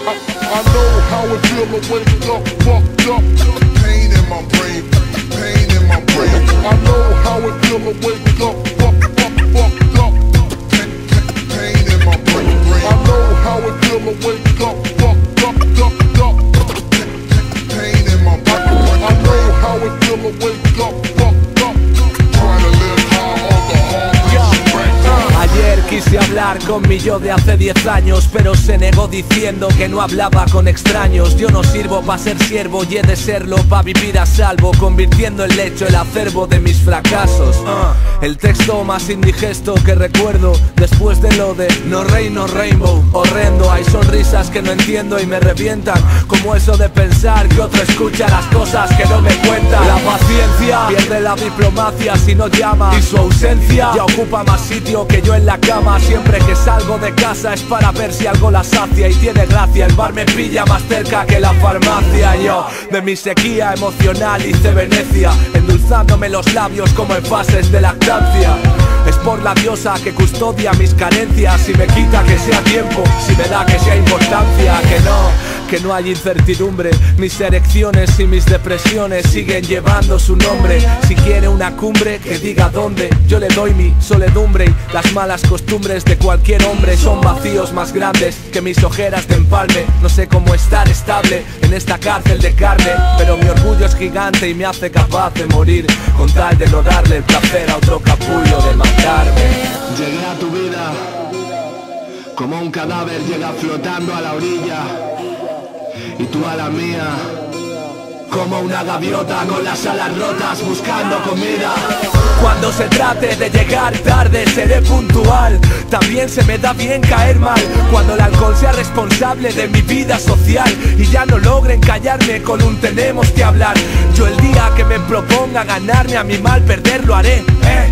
I know how it feel to wake up, fucked up. Pain in my brain, pain in my brain. I know how it feel to wake up, fucked up. Pain in my brain. I know how it feel to wake up, fucked up. Pain in my brain. I know how it feel to wake up, fucked up. Trying to live high on the hard. Ayer quise hablar con mi yo de hace 10 años, pero se negó diciendo que no hablaba con extraños. Yo no sirvo pa' ser siervo y he de serlo pa' vivir a salvo, convirtiendo el lecho el acervo de mis fracasos. El texto más indigesto que recuerdo después de lo de No Reino Rainbow, horrendo. Hay sonrisas que no entiendo y me revientan, como eso de pensar que otro escucha las cosas que no me cuentan. La paciencia pierde la diplomacia si no llama, y su ausencia ya ocupa más sitio que yo en la cama. Siempre que salgo de casa es para ver si algo la sacia, y tiene gracia, el bar me pilla más cerca que la farmacia. Yo de mi sequía emocional hice Venecia, endulzándome los labios como en fases de lactancia. Es por la diosa que custodia mis carencias, si me quita que sea tiempo, si me da que sea importancia. Que no hay incertidumbre, mis erecciones y mis depresiones siguen llevando su nombre. Si quiere una cumbre, que diga dónde, yo le doy mi soledumbre. Y las malas costumbres de cualquier hombre son vacíos más grandes que mis ojeras de empalme. No sé cómo estar estable en esta cárcel de carne, pero mi orgullo es gigante y me hace capaz de morir, con tal de no darle el placer a otro capullo de matarme. Llegué a tu vida como un cadáver llega flotando a la orilla, y tú a la mía como una gaviota con las alas rotas buscando comida. Cuando se trate de llegar tarde seré puntual, también se me da bien caer mal. Cuando el alcohol sea responsable de mi vida social y ya no logren callarme con un tenemos que hablar. Yo el día que me proponga ganarme a mi mal perder lo haré,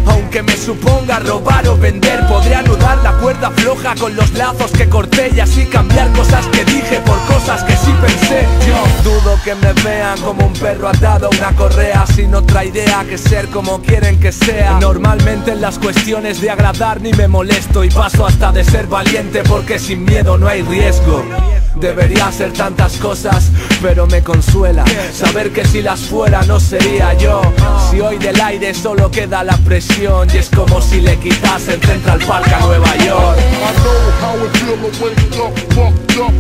aunque me suponga robar o vender. Podré anudar la cuerda floja con los lazos que corté y así cambiar cosas que dije por cosas que sí pensé. Yo dudo que me vean como un perro atado a una correa, sin otra idea que ser como quieren que sea. Normalmente en las cuestiones de agradar ni me molesto, y paso hasta de ser valiente porque sin miedo no hay riesgo. Debería ser tantas cosas, pero me consuela saber que si las fuera no sería yo. Si hoy del aire solo queda la presión, y es como si le quitasen Central Park a Nueva York. I know how it feel to wake up, fucked up.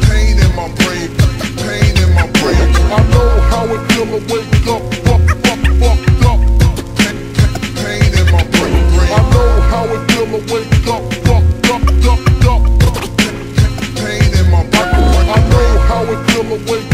Pain in my brain, pain in my brain. I know how it feel to wake up, fucked up. Pain in my brain. I know how it feel to wake up, fucked up. Pain in my brain. I know how it feel to wake up.